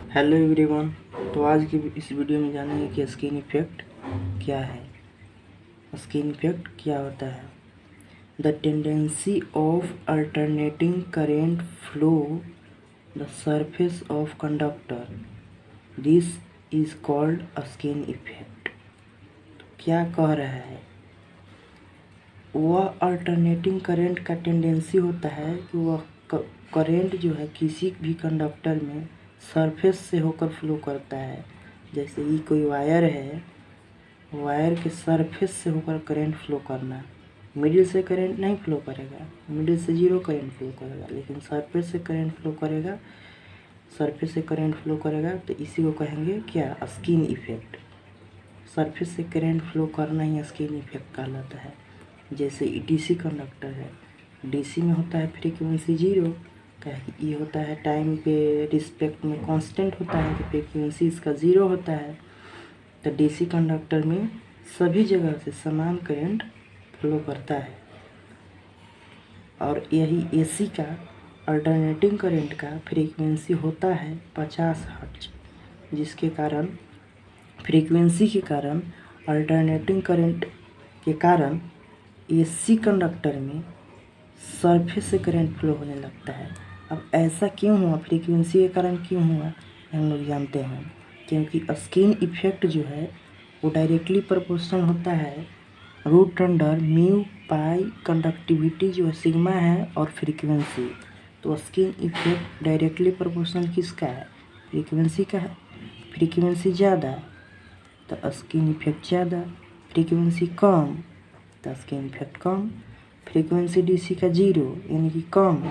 Hello everyone. तो आज की इस वीडियो में जानेंगे कि स्किन इफेक्ट क्या है। स्किन इफेक्ट क्या होता है? The tendency of alternating current flow the surface of conductor, this is called skin effect. क्या कह रहा है? वह अल्टरनेटिंग करंट का टेंडेंसी होता है कि वह करंट जो है किसी भी कंडक्टर में सरफेस से होकर फ्लो करता है। जैसे ये कोई वायर है, वायर के सरफेस से होकर करंट फ्लो करना। मिडिल से करंट नहीं फ्लो करेगा, मिडिल से जीरो करंट फ्लो करेगा, लेकिन सरफेस से करंट फ्लो करेगा। सरफेस से करंट फ्लो करेगा तो इसी को कहेंगे क्या? Skin effect. सरफेस से करंट फ्लो करना ही स्किन इफेक्ट कहलाता है। जैसे डीसी कंडक्टर है, डीसी में होता है फ्रीक्वेंसी जीरो, क्या ये होता है टाइम के रिस्पेक्ट में कांस्टेंट होता है कि फ्रीक्वेंसी इसका ज़ीरो होता है। तो डीसी कंडक्टर में सभी जगह से समान करंट फ्लो करता है। और यही एसी का अल्टरनेटिंग करंट का फ्रीक्वेंसी होता है 50 हर्ट्ज, जिसके कारण फ्रीक्वेंसी के कारण अल्टरनेटिंग करंट के कारण एसी कंडक्टर में सरफेस से करंट फ्लो होने लगता है। अब ऐसा क्यों हुआ? फ्रीक्वेंसी के कारण क्यों हुआ हम लोग जानते हैं। क्योंकि स्किन इफेक्ट जो है वो डायरेक्टली प्रोपोर्शनल होता है रूट अंडर म्यू पाई कंडक्टिविटी जो है सिग्मा है और फ्रीक्वेंसी। तो स्किन इफेक्ट डायरेक्टली प्रोपोर्शनल किसका है? फ्रीक्वेंसी का है। फ्रीक्वेंसी ज़्यादा तो स्किन इफेक्ट ज़्यादा, फ्रीक्वेंसी कम तो स्किन इफेक्ट कम। फ्रीक्वेंसी डीसी का जीरो यानी कि कम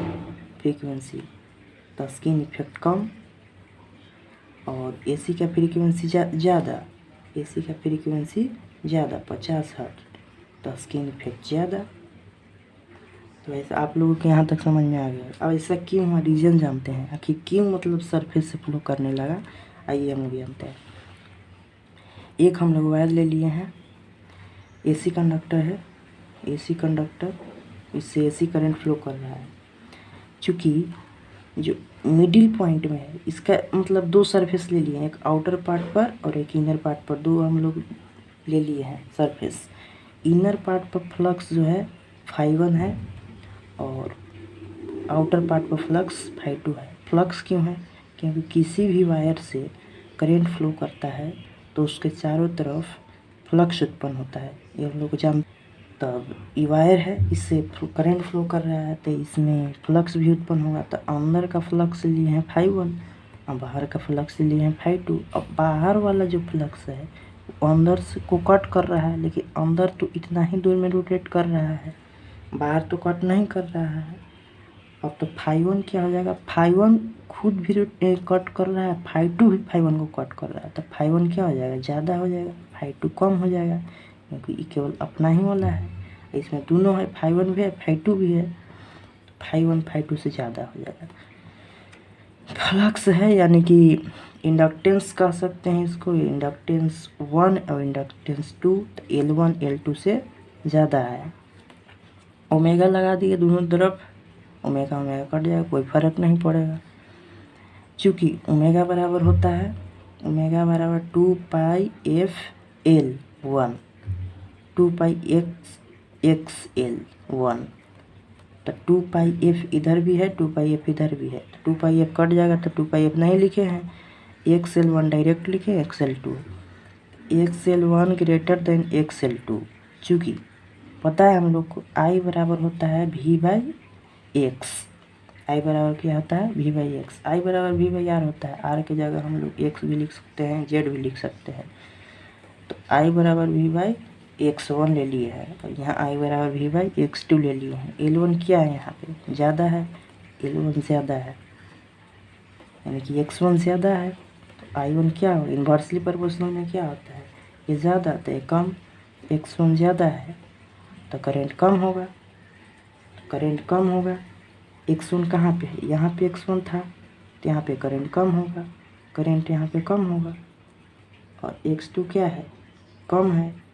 फ्रीक्वेंसी तो स्किन इफेक्ट कम। और एसी का फ्रीक्वेंसी ज़्यादा, एसी का फ्रीक्वेंसी ज़्यादा 50 हर्ट्ज तो स्किन इफेक्ट ज़्यादा। तो ऐसा आप लोगों के यहाँ तक समझ में आ गया। अब ऐसा क्यों हुआ? रीज़न जानते हैं आखिर क्यों मतलब सरफेस से फ्लो करने लगा। आइए हम लोग जानते हैं। एक हम लोग वायर ले लिए हैं, एसी कंडक्टर है, एसी कंडक्टर इससे एसी करंट फ्लो कर रहा है। चूँकि जो मिडिल पॉइंट में है इसका मतलब दो सरफेस ले लिए हैं, एक आउटर पार्ट पर और एक इनर पार्ट पर, दो हम लोग ले लिए हैं सरफेस। इनर पार्ट पर फ्लक्स जो है φ1 है और आउटर पार्ट पर फ्लक्स φ2 है। फ्लक्स क्यों है? क्योंकि किसी भी वायर से करंट फ्लो करता है तो उसके चारों तरफ फ्लक्स उत्पन्न होता है, ये हम लोग जान। तब ये वायर है, इससे करंट फ्लो कर रहा है तो इसमें फ्लक्स भी उत्पन्न होगा। तो अंदर का फ्लक्स लिए हैं φ1 और बाहर का फ्लक्स लिए हैं φ2। अब बाहर वाला जो फ्लक्स है वो अंदर से को कट कर रहा है, लेकिन अंदर तो इतना ही दूर में रोटेट कर रहा है, बाहर तो कट नहीं कर रहा है। अब तो φ1 क्या हो जाएगा? φ1 खुद भी कट कर रहा है, φ2 भी φ1 को कट कर रहा है, तो φ1 क्या हो जाएगा? ज़्यादा हो जाएगा, φ2 कम हो जाएगा, क्योंकि ये केवल अपना ही वाला है। इसमें दोनों है, φ1 भी है φ2 भी है, φ1 φ2 से ज़्यादा हो जाएगा। फ्लक्स है यानी कि इंडक्टेंस कह सकते हैं इसको, इंडक्टेंस 1 और इंडक्टेंस 2, तो L1 L2 से ज़्यादा है। ओमेगा लगा दिए दोनों तरफ, ओमेगा ओमेगा कट जाएगा, कोई फ़र्क नहीं पड़ेगा। चूँकि ओमेगा बराबर होता है, ओमेगा बराबर 2πfL1, 2πxL1, तो 2πf इधर भी है, 2πf इधर भी है, तो 2πf कट जाएगा तो 2πf नहीं लिखे हैं, xL1 डायरेक्ट लिखे, xL2, xL1 greater than xL2। चूँकि पता है हम लोग को I बराबर होता है V/x, I बराबर क्या होता है? V/x। I बराबर V/r होता है, R की जगह हम लोग x भी लिख सकते हैं, z भी लिख सकते हैं। तो I बराबर V/x1 ले लिए हैं और यहाँ I बराबर V/x2 ले लिए हैं। L1 क्या है? यहाँ पे ज़्यादा है, L1 ज़्यादा है यानी कि x1 ज़्यादा है, तो I1 क्या होगा? इन्वर्सली प्रोपोर्शनल में क्या होता है? ये ज़्यादा तो ये कम, x1 ज़्यादा है तो करंट कम होगा, करंट कम होगा। x1 कहाँ पे है? यहाँ पे x1 था तो यहाँ पे करंट कम होगा, करंट यहाँ पे कम होगा। और x2 क्या है? कम है।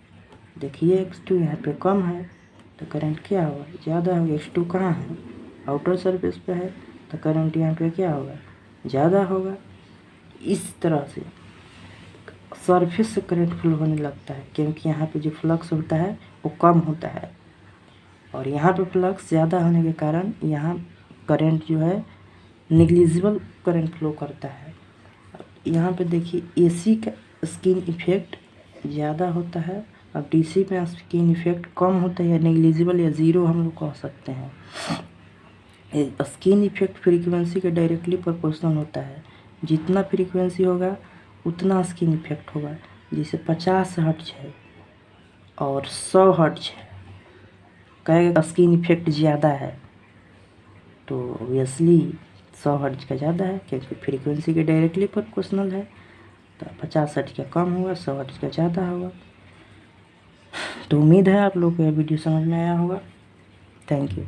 देखिए x2 यहाँ पे कम है तो करंट क्या होगा? ज़्यादा होगा। x2 कहाँ है? आउटर सरफेस पे है तो करंट यहाँ पे क्या होगा? ज़्यादा होगा। इस तरह से सरफेस से करंट फ्लो होने लगता है, क्योंकि यहाँ पे जो फ्लक्स होता है वो कम होता है और यहाँ पे फ्लक्स ज़्यादा होने के कारण यहाँ करंट जो है नेग्लिजिबल करंट फ्लो करता है। यहाँ पे देखिए एसी का स्किन इफेक्ट ज़्यादा होता है और डीसी में स्किन इफेक्ट कम होता है या नेग्लिजिबल या ज़ीरो हम लोग कह सकते हैं। स्किन इफेक्ट फ्रीक्वेंसी के डायरेक्टली प्रोपोर्शनल होता है, जितना फ्रीक्वेंसी होगा उतना स्किन इफेक्ट होगा। जैसे 50 हर्ट्ज है और 100 हर्ट्ज है, कहेगा स्किन इफेक्ट ज़्यादा है, तो ऑब्वियसली 100 हर्ट्ज का ज़्यादा है क्योंकि फ्रीक्वेंसी के डायरेक्टली प्रोपोर्शनल है। तो 50 हर्ट्ज का कम होगा, 100 हर्ट्ज का ज़्यादा होगा। तो उम्मीद है आप लोग को यह वीडियो समझ में आया होगा। Thank you.